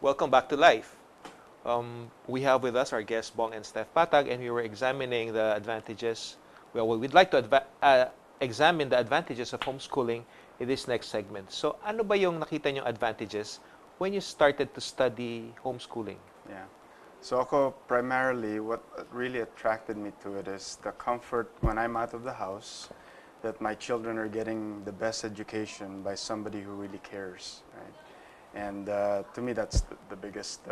Welcome back to Life. We have with us our guests Bong and Stef Patag, and we were examining the advantages. Well, we'd like to examine the advantages of homeschooling in this next segment. So, ano ba yung nakita niyong advantages when you started to study homeschooling? Yeah. So ako, primarily, what really attracted me to it is the comfort when I'm out of the house, that my children are getting the best education by somebody who really cares, right? And to me, that's the biggest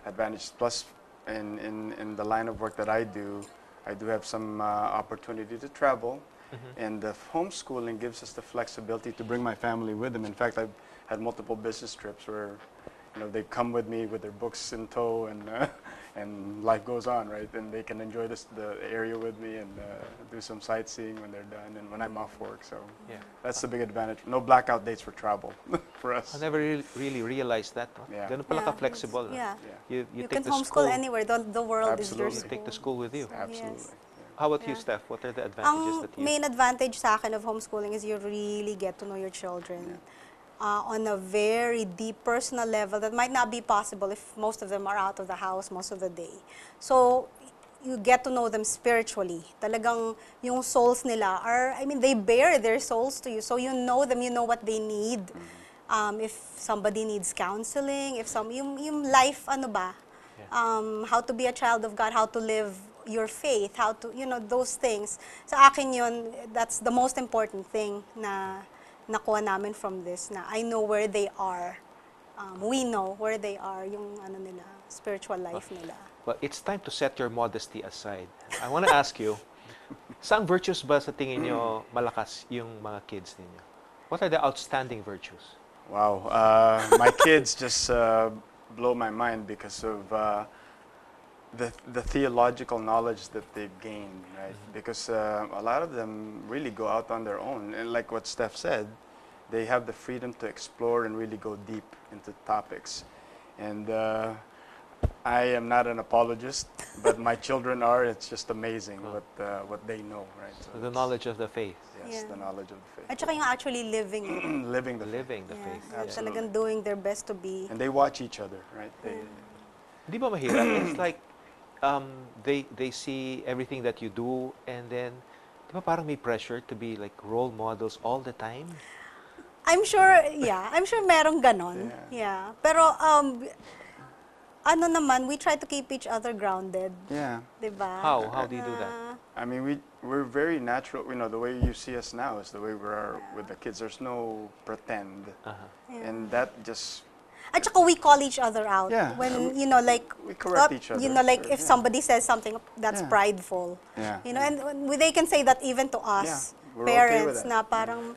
advantage. Plus, in the line of work that I do have some opportunity to travel. And the homeschooling gives us the flexibility to bring my family with them. In fact, I've had multiple business trips where, they come with me with their books in tow, and life goes on, right? And they can enjoy the area with me and do some sightseeing when they're done and when I'm off work. So that's the big advantage. No blackout dates for travel for us. I never really realized that. No? Yeah. Ganun pala ka-flexible. No? Yeah. You You take can the homeschool school, anywhere. The world is your Absolutely. you school. take the school with you. Absolutely. Yes. How about you, Yeah. Steph? What are the advantages Ang that you... main advantage sa akin of homeschooling is you really get to know your children on a very deep personal level that might not be possible if most of them are out of the house most of the day. So, you get to know them spiritually. Talagang yung souls nila are, they bare their souls to you. So, you know them, you know what they need. If somebody needs counseling, yung life, how to be a child of God, how to live your faith, how to, those things. Sa akin yun, that's the most important thing na nakuha namin from this, na I know where they are. We know where they are, yung nila, spiritual life nila. Well, it's time to set your modesty aside. I want to ask you, saang virtues ba sa tingin nyo malakas yung mga kids ninyo? What are the outstanding virtues? Wow. My kids just blow my mind because of the theological knowledge that they've gained, right? Because a lot of them really go out on their own. And like what Steph said, they have the freedom to explore and really go deep into topics. And I am not an apologist, but my children are. It's just amazing what they know, right? So The knowledge of the faith. Yes, Yeah. the knowledge of the faith. At saka yung actually living it. Living the faith. Living the faith. They're Yes. talagang doing their best to be. And they watch each other, right? Di ba mahirap? It's like they see everything that you do, and then di ba parang may pressure to be like role models all the time? I'm sure merong ganon. Yeah. Pero, we try to keep each other grounded. Yeah. Diba? How do you do that? I mean, we're very natural. The way you see us now is the way we are with the kids. There's no pretend. And that just... At saka we call each other out. Yeah. When, we correct each other. If somebody says something that's prideful. Yeah. And they can say that even to us, we're okay parents, with that. na parang,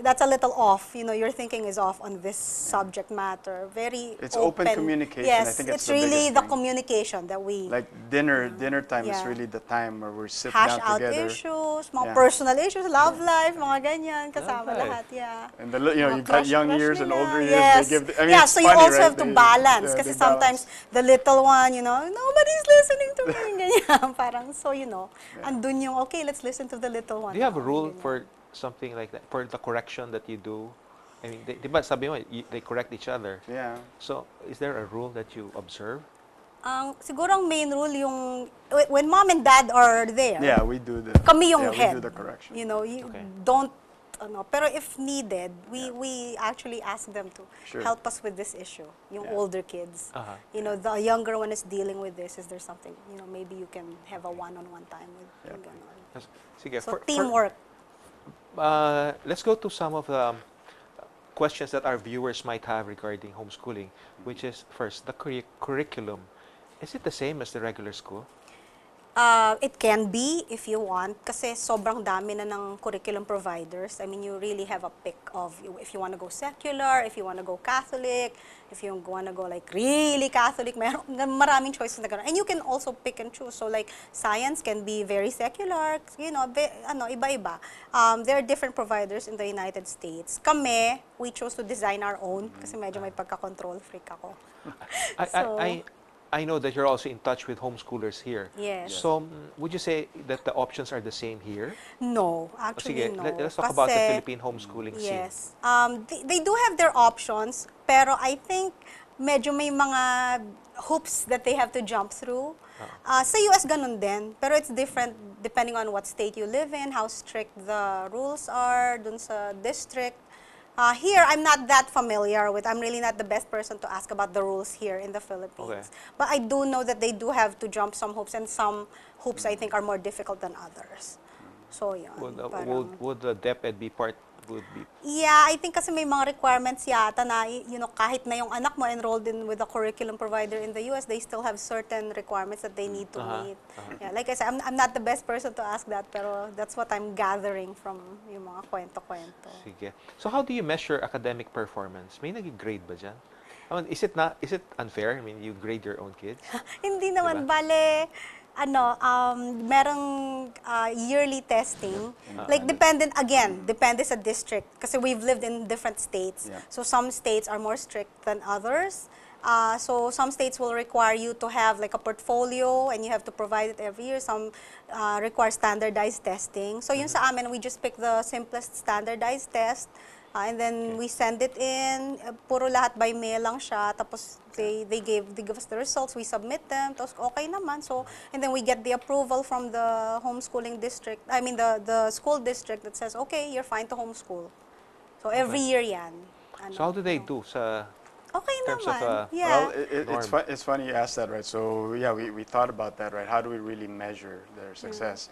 that's a little off. Your thinking is off on this subject matter. Very It's open communication. Yes, I think it's the really biggest the thing. communication that we Like dinner time is Yeah. really the time where we sit hash down out together. issues, mga Yeah. personal issues, love life, mga ganyan, kasama Love life. lahat, yeah. And you've got Crush young years and nila. older years. Yes. They give. It's So you funny, also right? have to balance. They Kasi balance. sometimes the little one, nobody's listening to me. Ganyan. Parang, so andun yung, okay, let's listen to the little one. Do you have a now, rule ganyan. for something like that, for the correction that you do? I mean, di ba sabi mo, they correct each other. Yeah. So, is there a rule that you observe? Siguro ang main rule yung, when mom and dad are there, Yeah, we do the. kami yung we head. do the correction. You Okay. don't, pero if needed, we actually ask them to Sure. help us with this issue, yung older kids. Uh-huh. The younger one is dealing with this. Is there something, maybe you can have a one-on-one time with yung ganon. Sige, So teamwork. Let's go to some of the questions that our viewers might have regarding homeschooling, which is first, the curriculum. Is it the same as the regular school? It can be if you want, kasi sobrang dami na ng curriculum providers. I mean, you really have a pick of if you want to go secular, if you want to go Catholic, if you want to go like really Catholic, maraming choices na gano'n. And you can also pick and choose. So like science can be very secular, iba-iba. There are different providers in the United States. Kami, we chose to design our own kasi medyo may pagka-control freak ako. I know that you're also in touch with homeschoolers here. Yes. So, would you say that the options are the same here? No, actually Sige, no. let's talk about the Kasi- Philippine homeschooling scene. Yes. They do have their options, pero I think medyo may mga hoops that they have to jump through. Sa US, ganun din. Pero it's different depending on what state you live in, how strict the rules are dun sa district. Here, I'm not that familiar with, I'm really not the best person to ask about the rules here in the Philippines. Okay. But I do know that they do have to jump some hoops, and some hoops I think are more difficult than others. So, yun. Would the DepEd be would be? Yeah, I think kasi may mga requirements yata na, kahit na yung anak mo enrolled in with a curriculum provider in the US, they still have certain requirements that they need to meet. Yeah, like I said, I'm not the best person to ask that, pero that's what I'm gathering from yung mga kwento-kwento. Sige. So how do you measure academic performance? May nag-grade ba dyan? I mean, is it unfair? I mean, you grade your own kids? Hindi naman, Diba? bale, merong yearly testing. Like, depende sa district. Kasi we've lived in different states. Yeah. So, some states are more strict than others. So, some states will require you to have like a portfolio and you have to provide it every year. Some require standardized testing. So, yun sa amin, we just pick the simplest standardized test. And then we send it in, puro lahat by mail lang siya, tapos they give us the results, we submit them, tapos okay naman. So, and then we get the approval from the homeschooling district, the school district that says, okay, you're fine to homeschool. So, every year yan. So how do they do sa Okay terms of naman, yeah. Well, it's funny you asked that, right? So yeah, we thought about that, right? How do we really measure their success?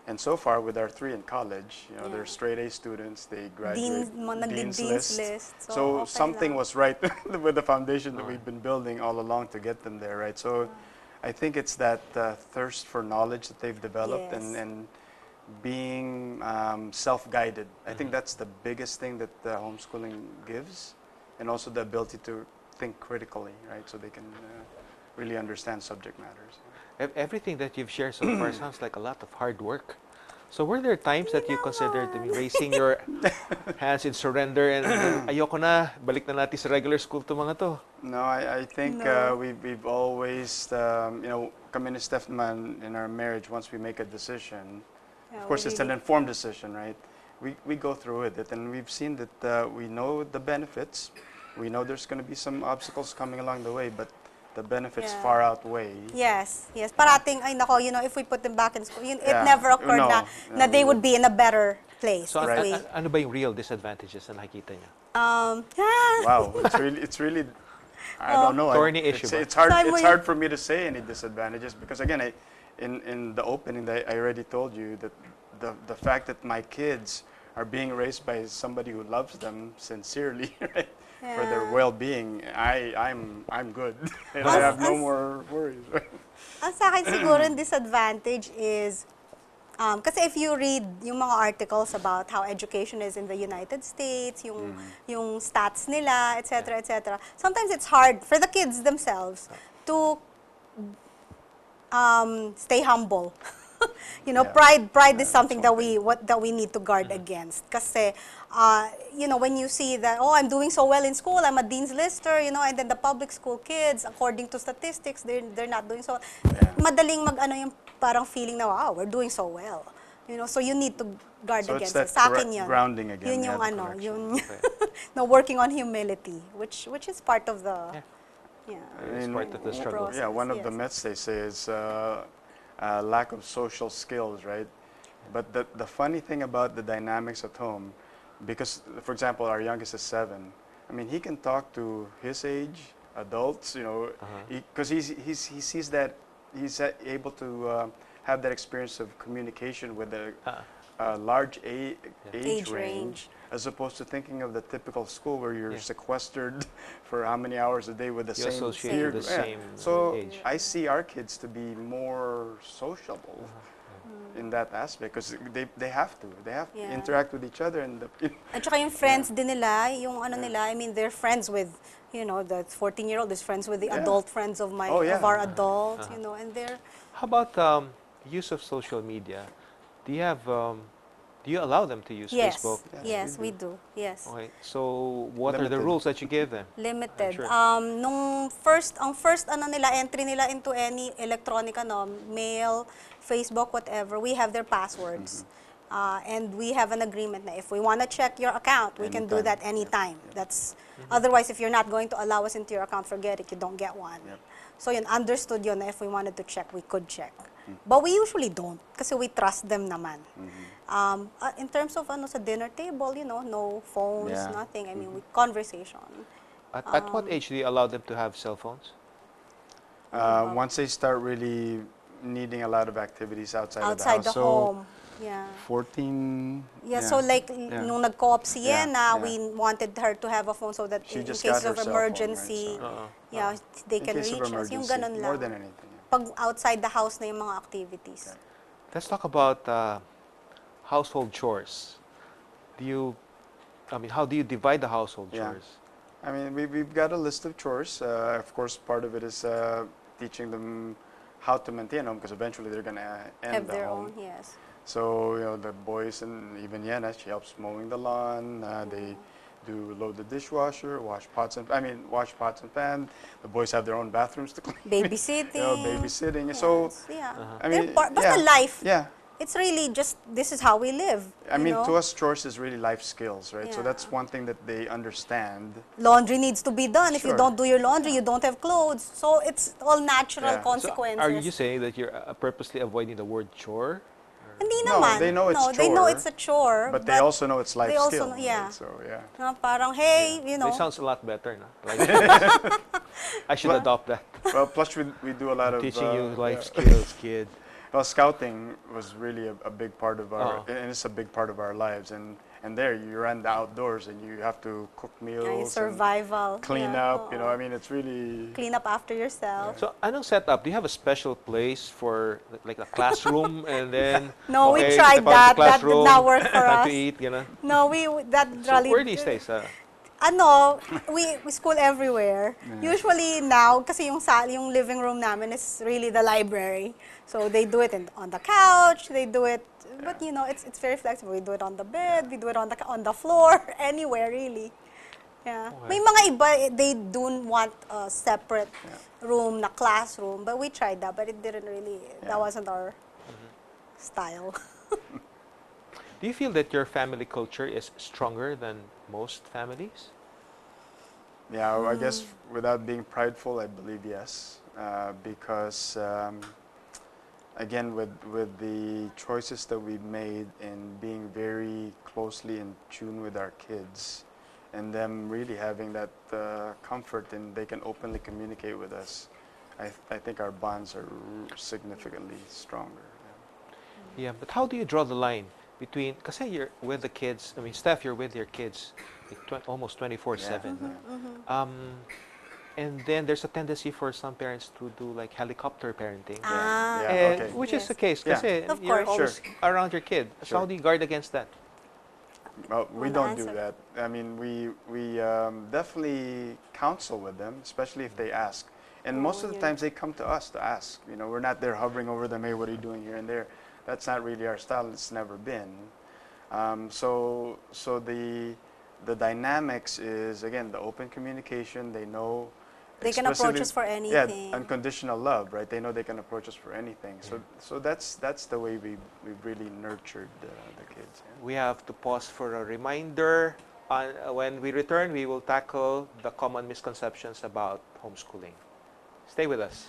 And so far, with our 3 in college, they're straight A students. They graduate Dean's list. So okay something lang. was right with the foundation that we've been building all along to get them there, right? So I think it's that thirst for knowledge that they've developed Yes. and being self-guided. I think that's the biggest thing that homeschooling gives, and also the ability to think critically, right? So they can really understand subject matters. everything that you've shared so far sounds like a lot of hard work. So were there times that you considered raising your hands in surrender and ayoko na, balik na natin sa regular school to mga to? No, I think No. we've always, kami ni Stef naman in our marriage, once we make a decision, Yeah, of course we it's an really- informed decision, right? We go through with it, and we've seen that we know the benefits. We know there's going to be some obstacles coming along the way, but the benefits Yeah. far outweigh. Yes. Parating, ay nako, if we put them back in school, it Yeah. never occurred No, na they we would be in a better place So if Right. we... ano ba yung real disadvantages na nakikita niyo? Wow, it's really I don't know. Thorny issue ba? It's hard. Time It's we- hard for me to say any disadvantages because again, in the opening, I already told you that the fact that my kids are being raised by somebody who loves them sincerely, right, for their Yeah. well-being, I'm good. And I have no more worries. Right? Ang sa akin siguro yung disadvantage is, kasi if you read yung mga articles about how education is in the United States, yung stats nila, etc., sometimes it's hard for the kids themselves to stay humble. Yeah. Pride is Yeah, something that's that we need to guard against. Kasi, when you see that, oh, I'm doing so well in school, I'm a dean's lister, and then the public school kids, according to statistics, they're not doing so well. Madaling yung parang feeling na, wow, we're doing so well. So you need to guard So it's against it. that Sa akin yun. grounding again. Yun yeah, yung the correction. no, working on humility, which is part of the, Yeah. I It's mean, part of the struggle. Yeah, one of the yes. myths they say is lack of social skills, right? But the funny thing about the dynamics at home, because for example, our youngest is 7. I mean, he can talk to his age adults, because he sees that he's able to have that experience of communication with a large age Age range. range. As opposed to thinking of the typical school where you're sequestered for how many hours a day with the You same associate peer with the group. same So age. I see our kids to be more sociable in that aspect because they have to Yeah. interact with each other and At saka yung friends din nila, yung nila, I mean, they're friends with, the 14-year-old is friends with the Yeah. adult friends of Oh, yeah. of our adults, and they're... How about use of social media? Do you have do you allow them to use Yes, Facebook? yes, we do, yes. Okay. So what are the Limited. rules that you give them? Limited. Sure. Ang first entry nila into any electronic mail, Facebook, whatever, we have their passwords. And we have an agreement na if we want to check your account, we can do Anytime. that anytime. That's otherwise, if you're not going to allow us into your account, forget it. You don't get one. Yep. So yun, understood yun na if we wanted to check, we could check. But we usually don't kasi we trust them naman. In terms of sa dinner table, no phones, Yeah. nothing. I mean, conversation. At what age do you allow them to have cell phones? Once they start really needing a lot of activities outside of the Outside house. the home. Yeah. 14. Yeah, so like nung nag-co-op si Yeah, Yena, yeah. we wanted her to have a phone so that She in just case got her of cell phone, right, emergency, so- yeah, they In can case of reach us. Yung emergency, ganun more lang. than anything. Yeah. Pag outside the house na yung mga activities. Let's talk about household chores. How do you divide the household Yeah. chores? I mean, we've got a list of chores. Of course, part of it is teaching them how to maintain home because eventually they're going to end Have the their home. own, yes. So, the boys and even Yana, she helps mowing the lawn. They do load the dishwasher, wash pots and pans. The boys have their own bathrooms to clean. Babysitting. Babysitting. Yes, So, yeah. I They're mean, basta life. Yeah. It's really just, this is how we live. I you mean, know? to us, chores is really life skills, right? So Yeah. that's one thing that they understand. Laundry needs to be done. If you Sure. don't do your laundry, you don't have clothes. So it's all natural Yeah. So consequences. Are you saying that you're purposely avoiding the word chore? Hindi No, naman. they know it's no, they know chore, it's a chore. But they also know it's life they also skill. know- yeah. Right? So, yeah. Parang, hey, It sounds a lot better, no? Like, I should Well- adopt that. Well, plus we do a lot of Teaching you life yeah. skills, kid. Well, scouting was really a big part of our, Oh. and it's a big part of our lives. And there you're in the outdoors and you have to cook meals, yung and survival. clean Yeah, up. I mean, it's really. Clean up after yourself. So, anong setup? Do you have a special place for like a classroom and then? No, we okay, tried step out of the that. That did classroom, not work for time us. to eat, gano'n. No, that So, really. where do you stay? Sa We school everywhere. Usually now, kasi yung living room namin is really the library. So they do it on the couch, they do it, but it's very flexible. We do it on the bed, we do it on the floor, anywhere really. Yeah. Okay. May mga iba, they do want a separate room, na classroom, but we tried that, but it didn't really, that wasn't our style. Do you feel that your family culture is stronger than most families? Yeah, I guess without being prideful, I believe yes, because again, with the choices that we've made in being very closely in tune with our kids, and them really having that comfort and they can openly communicate with us, I think our bonds are significantly stronger. Yeah, but how do you draw the line between, kasi you're with the kids, I mean, Steph, you're with your kids like almost 24/7. And then there's a tendency for some parents to do like helicopter parenting. Ah, Yeah, And okay. which is Yes. the case, Yeah. kasi Of you're course. always around your kid. So Sure. how do you guard against that? Well, we Wanna don't do answer? that. I mean, we definitely counsel with them, especially if they ask. And most of the yeah. times they come to us to ask. We're not there hovering over them. Hey, what are you doing here and there? That's not really our style. It's never been. So the dynamics is again the open communication. They know. They can approach explicitly- us for Yeah, anything. unconditional love, right? They know they can approach us for anything. So that's the way we've really nurtured the kids. Yeah. We have to pause for a reminder. When we return, we will tackle the common misconceptions about homeschooling. Stay with us.